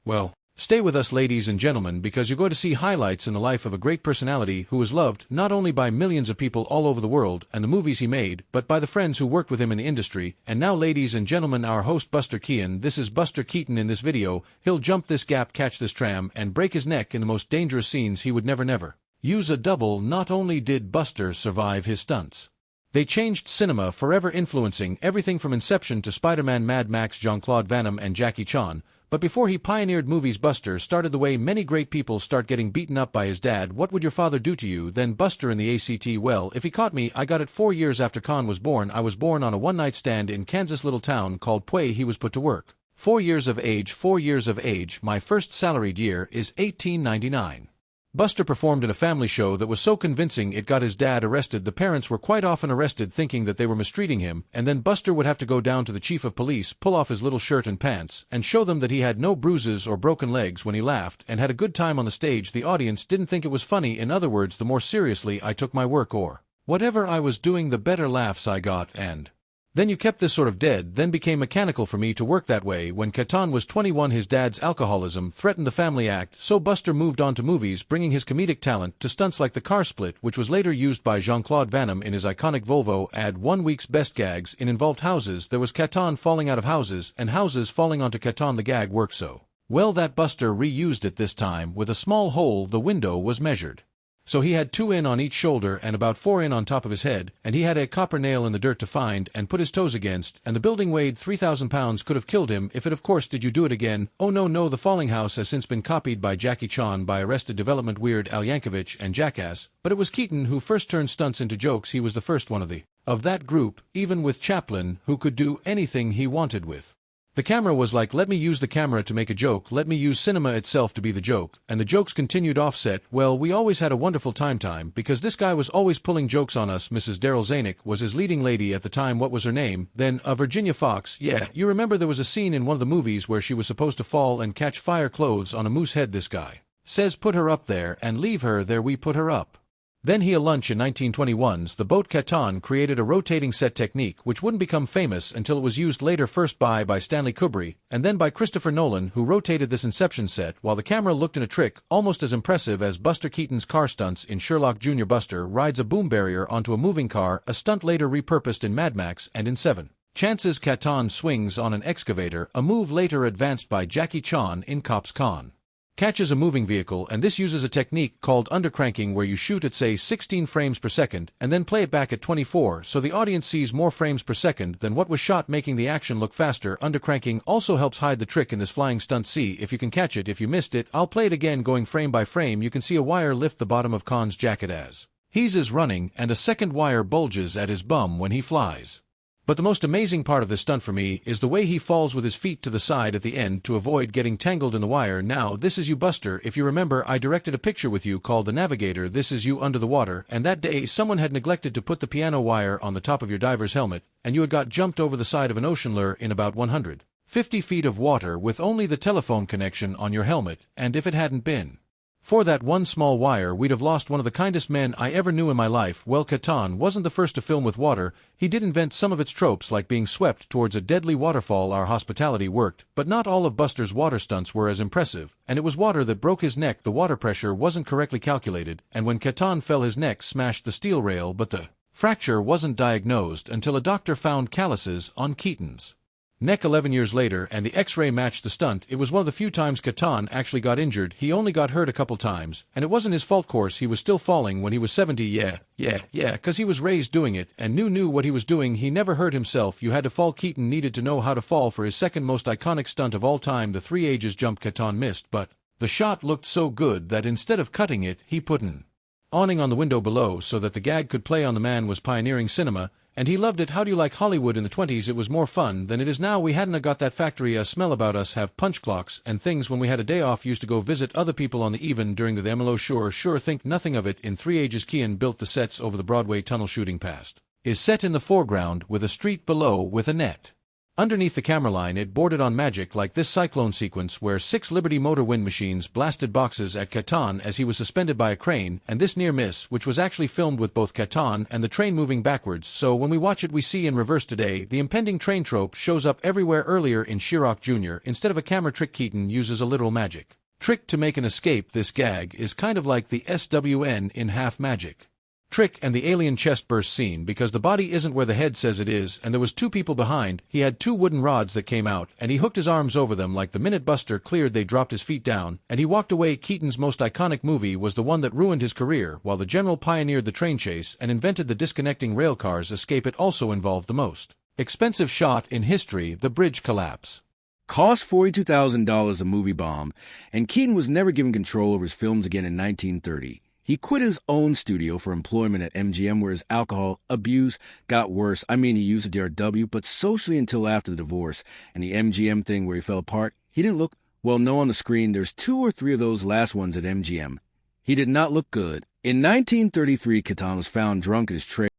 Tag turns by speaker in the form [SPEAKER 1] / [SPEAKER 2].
[SPEAKER 1] Well, stay with us ladies and gentlemen because you're going to see highlights in the life of a great personality who was loved not only by millions of people all over the world and the movies he made, but by the friends who worked with him in the industry. And now ladies and gentlemen, our host Buster Keaton. This is Buster Keaton. In this video, he'll jump this gap, catch this tram, and break his neck in the most dangerous scenes. He would never use a double. Not only did Buster survive his stunts, they changed cinema forever, influencing everything from Inception to Spider-Man, Mad Max, Jean-Claude Van Damme, and Jackie Chan. But before he pioneered movies, Buster started the way many great people start, getting beaten up by his dad. What would your father do to you? Then Buster in the ACT. Well, if he caught me, I got it 4 years after Khan was born. I was born on a one-night stand in Kansas, little town called Puey. He was put to work. 4 years of age. 4 years of age. My first salaried year is 1899. Buster performed in a family show that was so convincing it got his dad arrested. The parents were quite often arrested thinking that they were mistreating him, and then Buster would have to go down to the chief of police, pull off his little shirt and pants, and show them that he had no bruises or broken legs. When he laughed and had a good time on the stage, the audience didn't think it was funny. In other words, the more seriously I took my work or whatever I was doing, the better laughs I got. And then you kept this sort of dead, then became mechanical for me to work that way. When Keaton was 21, his dad's alcoholism threatened the family act, so Buster moved on to movies, bringing his comedic talent to stunts like the car split, which was later used by Jean-Claude Van Damme in his iconic Volvo ad. 1 week's best gags in involved houses. There was Keaton falling out of houses and houses falling onto Keaton. The gag worked so well that Buster reused it, this time with a small hole. The window was measured, so he had 2 in on each shoulder and about 4 in on top of his head, and he had a copper nail in the dirt to find and put his toes against, and the building weighed 3,000 pounds. Could have killed him if it, of course. Did you do it again? Oh no. The falling house has since been copied by Jackie Chan, by Arrested Development, Weird Al Yankovic, and Jackass, but it was Keaton who first turned stunts into jokes. He was the first one of that group, even with Chaplin, who could do anything he wanted with the camera. Was like, let me use the camera to make a joke, let me use cinema itself to be the joke, and the jokes continued offset. Well, we always had a wonderful time because this guy was always pulling jokes on us. Mrs. Daryl Zanuck was his leading lady at the time. What was her name? Then, Virginia Fox. Yeah, you remember there was a scene in one of the movies where she was supposed to fall and catch fire clothes on a moose head. This guy says, put her up there and leave her there. We put her up. Then he a lunch in 1921's The Boat. Keaton created a rotating set technique which wouldn't become famous until it was used later, first by Stanley Kubrick and then by Christopher Nolan, who rotated this Inception set while the camera looked in a trick almost as impressive as Buster Keaton's car stunts in Sherlock Jr. Buster rides a boom barrier onto a moving car, a stunt later repurposed in Mad Max and in 7 Chances. Keaton swings on an excavator, a move later advanced by Jackie Chan in Cops. Khan catches a moving vehicle, and this uses a technique called undercranking where you shoot at say 16 frames per second and then play it back at 24 so the audience sees more frames per second than what was shot, making the action look faster. Undercranking also helps hide the trick in this flying stunt. See if you can catch it. If you missed it, I'll play it again. Going frame by frame, you can see a wire lift the bottom of Khan's jacket as he's running, and a second wire bulges at his bum when he flies. But the most amazing part of this stunt for me is the way he falls with his feet to the side at the end to avoid getting tangled in the wire. Now this is you, Buster. If you remember, I directed a picture with you called The Navigator. This is you under the water, and that day someone had neglected to put the piano wire on the top of your diver's helmet, and you had got jumped over the side of an ocean lure in about 150 feet of water with only the telephone connection on your helmet, and if it hadn't been for that one small wire, we'd have lost one of the kindest men I ever knew in my life. Well, Keaton wasn't the first to film with water. He did invent some of its tropes, like being swept towards a deadly waterfall. Our hospitality worked, but not all of Buster's water stunts were as impressive, and it was water that broke his neck. The water pressure wasn't correctly calculated, and when Keaton fell, his neck smashed the steel rail, but the fracture wasn't diagnosed until a doctor found calluses on Keaton's neck 11 years later, and the X-ray matched the stunt. It was one of the few times Keaton actually got injured. He only got hurt a couple times, and it wasn't his fault. Course, he was still falling when he was 70. Yeah, cause he was raised doing it and knew what he was doing. He never hurt himself. You had to fall. Keaton needed to know how to fall for his second most iconic stunt of all time, the 3 ages jump. Keaton missed, but the shot looked so good that instead of cutting it, he put an awning on the window below so that the gag could play on. The man was pioneering cinema, and he loved it. How do you like Hollywood in the 20s? It was more fun than it is now. We hadn't got that factory smell about us, have punch clocks and things. When we had a day off, used to go visit other people on the even during the MLO. Sure, think nothing of it. In 3 ages, Keaton built the sets over the Broadway tunnel. Shooting past is set in the foreground with a street below with a net Underneath the camera line it boarded on magic, like this cyclone sequence where 6 Liberty motor wind machines blasted boxes at Keaton as he was suspended by a crane, and this near miss, which was actually filmed with both Keaton and the train moving backwards, so when we watch it we see in reverse today. The impending train trope shows up everywhere. Earlier in Sherlock Jr., instead of a camera trick, Keaton uses a literal magic trick to make an escape. This gag is kind of like the SWN in Half Magic Trick and the alien chest burst scene, because the body isn't where the head says it is, and there was 2 people behind. He had 2 wooden rods that came out, and he hooked his arms over them. Like the minute Buster cleared, they dropped his feet down, and he walked away. Keaton's most iconic movie was the one that ruined his career, while the General pioneered the train chase and invented the disconnecting railcars escape. It also involved the most expensive shot in history, the bridge collapse.
[SPEAKER 2] Cost $42,000 a movie bomb, and Keaton was never given control over his films again in 1930. He quit his own studio for employment at MGM, where his alcohol abuse got worse. I mean, he used a DRW, but socially until after the divorce. And the MGM thing where he fell apart, he didn't look, well, no, on the screen. There's 2 or 3 of those last ones at MGM. He did not look good. In 1933, Keaton was found drunk at his trailer.